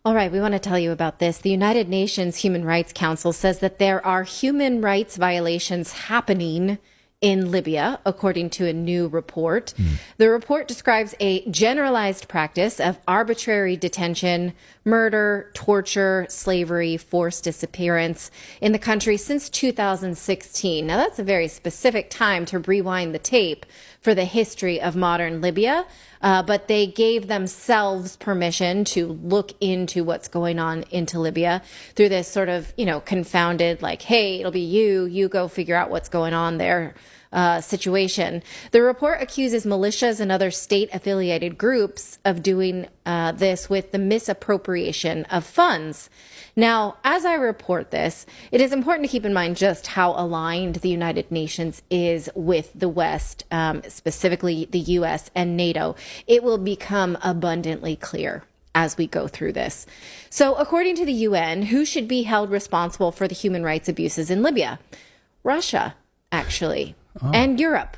All right, we want to tell you about this. The United Nations Human Rights Council says that there are human rights violations happening in Libya, according to a new report. The report describes a generalized practice of arbitrary detention, murder, torture, slavery, forced disappearance in the country since 2016. Now, that's a very specific time to rewind the tape for the history of modern Libya, but they gave themselves permission to look into what's going on into Libya through this sort of, confounded, like, hey, it'll be you go figure out what's going on there. Situation. The report accuses militias and other state-affiliated groups of doing this with the misappropriation of funds. Now, as I report this, it is important to keep in mind just how aligned the United Nations is with the West, specifically the U.S. and NATO. It will become abundantly clear as we go through this. So, according to the UN, who should be held responsible for the human rights abuses in Libya? Russia, actually. And Europe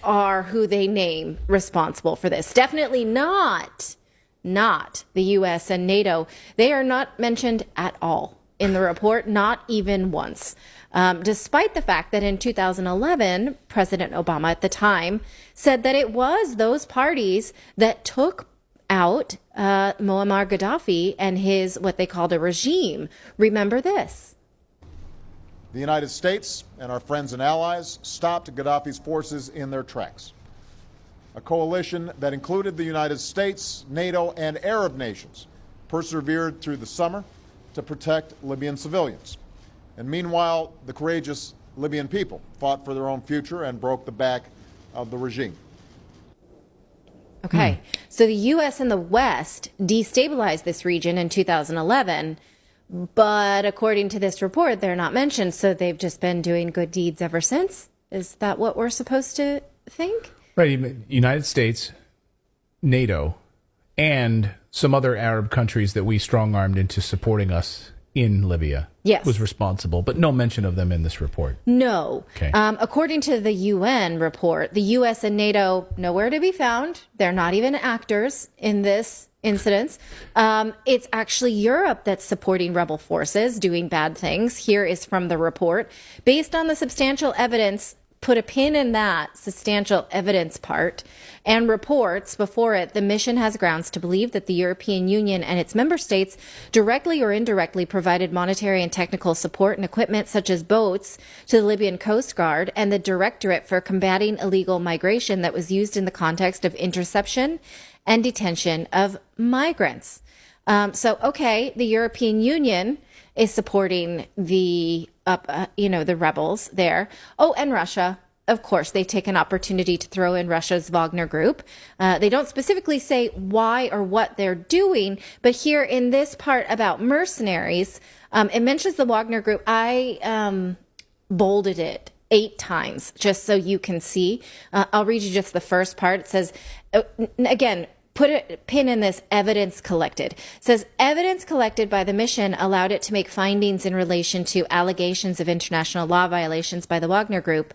are who they name responsible for this. Definitely not the U.S. and NATO. They are not mentioned at all in the report, not even once. Despite the fact that in 2011, President Obama at the time said that it was those parties that took out Muammar Gaddafi and his, what they called a regime. Remember this. The United States and our friends and allies stopped Gaddafi's forces in their tracks. A coalition that included the United States, NATO, and Arab nations persevered through the summer to protect Libyan civilians. And meanwhile, the courageous Libyan people fought for their own future and broke the back of the regime. Okay, so the U.S. and the West destabilized this region in 2011. But according to this report, they're not mentioned, so they've just been doing good deeds ever since? Is that what we're supposed to think? Right. United States, NATO, and some other Arab countries that we strong-armed into supporting us in Libya was responsible, but no mention of them in this report. No. Okay. According to the UN report, the U.S. and NATO, nowhere to be found. They're not even actors in this incidents. It's actually Europe that's supporting rebel forces doing bad things. Here is from the report. Based on the substantial evidence, put a pin in that substantial evidence part, and reports before it, the mission has grounds to believe that the European Union and its member states directly or indirectly provided monetary and technical support and equipment such as boats to the Libyan Coast Guard and the Directorate for Combating Illegal Migration that was used in the context of interception and detention of migrants. The European Union is supporting the rebels there. Oh, and Russia, of course, they take an opportunity to throw in Russia's Wagner Group. They don't specifically say why or what they're doing, but here in this part about mercenaries, it mentions the Wagner Group. I bolded it 8 times just so you can see. I'll read you just the first part. It says, again, put a pin in this, evidence collected. It says, evidence collected by the mission allowed it to make findings in relation to allegations of international law violations by the Wagner Group,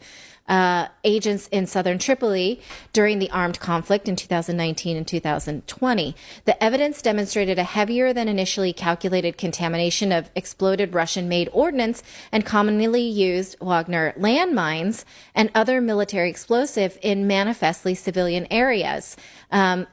agents in southern Tripoli during the armed conflict in 2019 and 2020. The evidence demonstrated a heavier than initially calculated contamination of exploded Russian-made ordnance and commonly used Wagner landmines and other military explosive in manifestly civilian areas.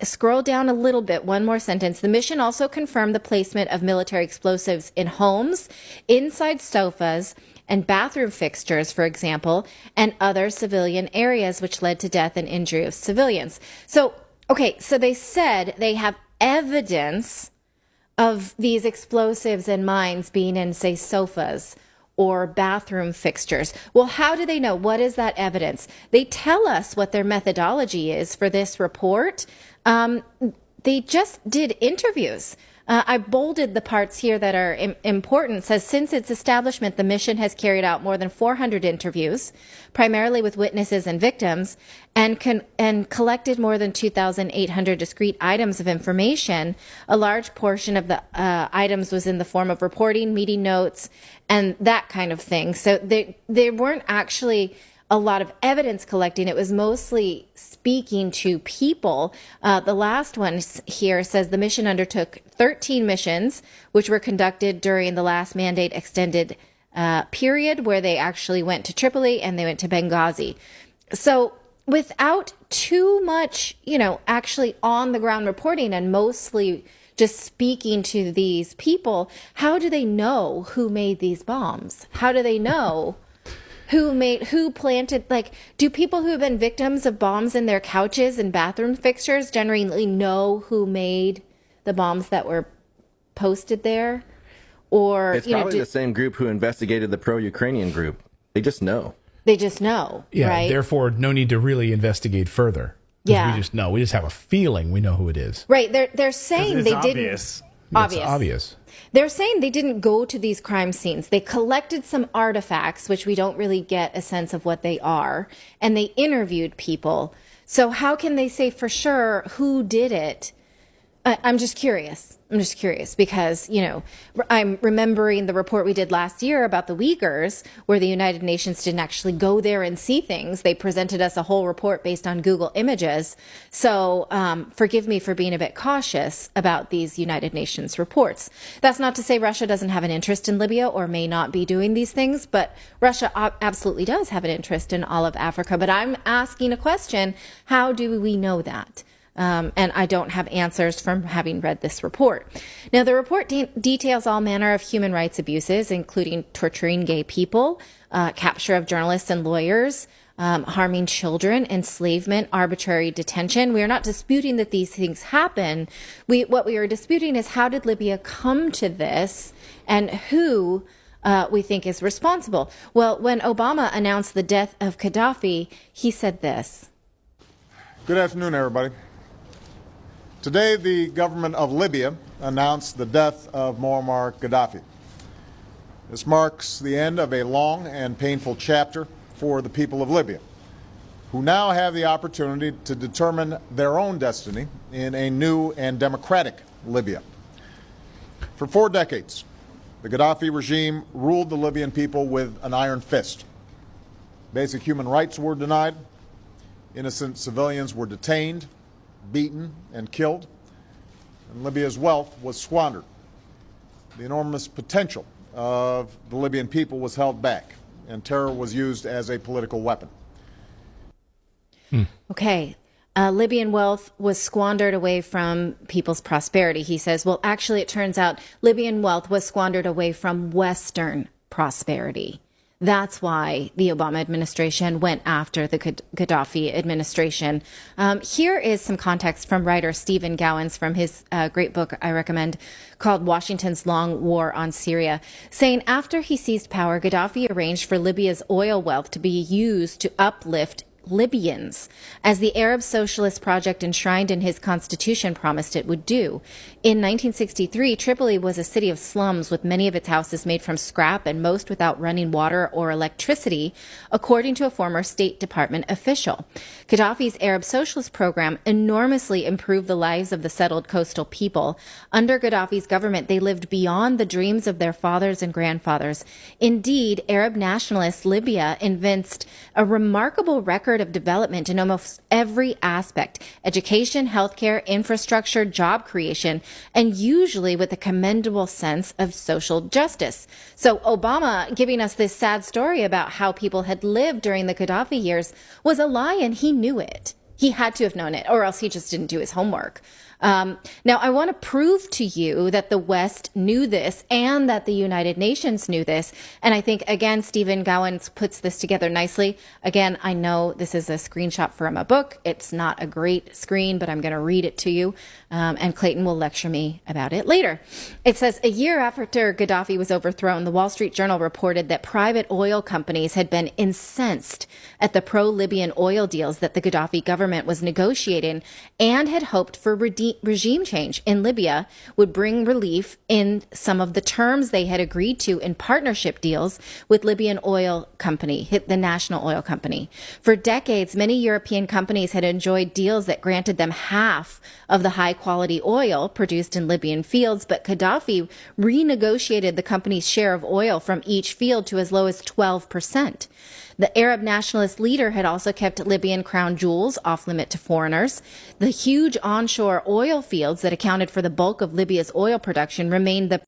Scroll down a little bit, one more sentence. The mission also confirmed the placement of military explosives in homes, inside sofas, and bathroom fixtures, for example, and other civilian areas, which led to death and injury of civilians. So they said they have evidence of these explosives and mines being in, say, sofas or bathroom fixtures. Well, how do they know? What is that evidence? They tell us what their methodology is for this report. They just did interviews. I bolded the parts here that are important. It says, since its establishment, the mission has carried out more than 400 interviews, primarily with witnesses and victims, and collected more than 2,800 discrete items of information. A large portion of the items was in the form of reporting, meeting notes, and that kind of thing. So they weren't actually a lot of evidence collecting. It was mostly speaking to people. The last one here says the mission undertook 13 missions, which were conducted during the last mandate extended period, where they actually went to Tripoli and they went to Benghazi. So without too much, actually on the ground reporting and mostly just speaking to these people, how do they know who made these bombs? How do they know who planted, do people who have been victims of bombs in their couches and bathroom fixtures generally know who made the bombs that were posted there? Or it's probably the same group who investigated the pro-Ukrainian group. They just know. They just know, yeah, right? Therefore, no need to really investigate further. Yeah. We just know. We just have a feeling we know who it is. Right. They're saying they obvious. didn't. It's obvious. They're saying they didn't go to these crime scenes. They collected some artifacts, which we don't really get a sense of what they are, and they interviewed people. So how can they say for sure who did it? I'm just curious. Because, I'm remembering the report we did last year about the Uyghurs, where the United Nations didn't actually go there and see things. They presented us a whole report based on Google Images. So forgive me for being a bit cautious about these United Nations reports. That's not to say Russia doesn't have an interest in Libya or may not be doing these things, but Russia absolutely does have an interest in all of Africa. But I'm asking a question, how do we know that? And I don't have answers from having read this report. Now, the report details all manner of human rights abuses, including torturing gay people, capture of journalists and lawyers, harming children, enslavement, arbitrary detention. We are not disputing that these things happen. What we are disputing is how did Libya come to this and who we think is responsible. Well, when Obama announced the death of Gaddafi, he said this. Good afternoon, everybody. Today, the government of Libya announced the death of Muammar Gaddafi. This marks the end of a long and painful chapter for the people of Libya, who now have the opportunity to determine their own destiny in a new and democratic Libya. For 4 decades, the Gaddafi regime ruled the Libyan people with an iron fist. Basic human rights were denied, innocent civilians were detained, beaten and killed, and Libya's wealth was squandered. The enormous potential of the Libyan people was held back, and terror was used as a political weapon. Okay. Libyan wealth was squandered away from people's prosperity. He says, well, actually, it turns out Libyan wealth was squandered away from Western prosperity. That's why the Obama administration went after the Gaddafi administration. Here is some context from writer Stephen Gowans from his great book I recommend called Washington's Long War on Syria, saying after he seized power, Gaddafi arranged for Libya's oil wealth to be used to uplift Libyans, as the Arab Socialist Project enshrined in his constitution promised it would do. In 1963, Tripoli was a city of slums with many of its houses made from scrap and most without running water or electricity, according to a former State Department official. Gaddafi's Arab Socialist program enormously improved the lives of the settled coastal people. Under Gaddafi's government, they lived beyond the dreams of their fathers and grandfathers. Indeed, Arab nationalist Libya evinced a remarkable record of development in almost every aspect: education, healthcare, infrastructure, job creation, and usually with a commendable sense of social justice. So Obama giving us this sad story about how people had lived during the Gaddafi years was a lie, and he knew it. He had to have known it, or else he just didn't do his homework. Now, I want to prove to you that the West knew this and that the United Nations knew this. And I think, again, Stephen Gowans puts this together nicely. Again, I know this is a screenshot from a book. It's not a great screen, but I'm going to read it to you. And Clayton will lecture me about it later. It says, a year after Gaddafi was overthrown, the Wall Street Journal reported that private oil companies had been incensed at the pro-Libyan oil deals that the Gaddafi government was negotiating and had hoped for regime change in Libya would bring relief in some of the terms they had agreed to in partnership deals with Libyan oil company, the National Oil Company. For decades, many European companies had enjoyed deals that granted them half of the high-quality oil produced in Libyan fields, but Gaddafi renegotiated the company's share of oil from each field to as low as 12%. The Arab nationalist leader had also kept Libyan crown jewels off limit to foreigners. The huge onshore oil fields that accounted for the bulk of Libya's oil production remained the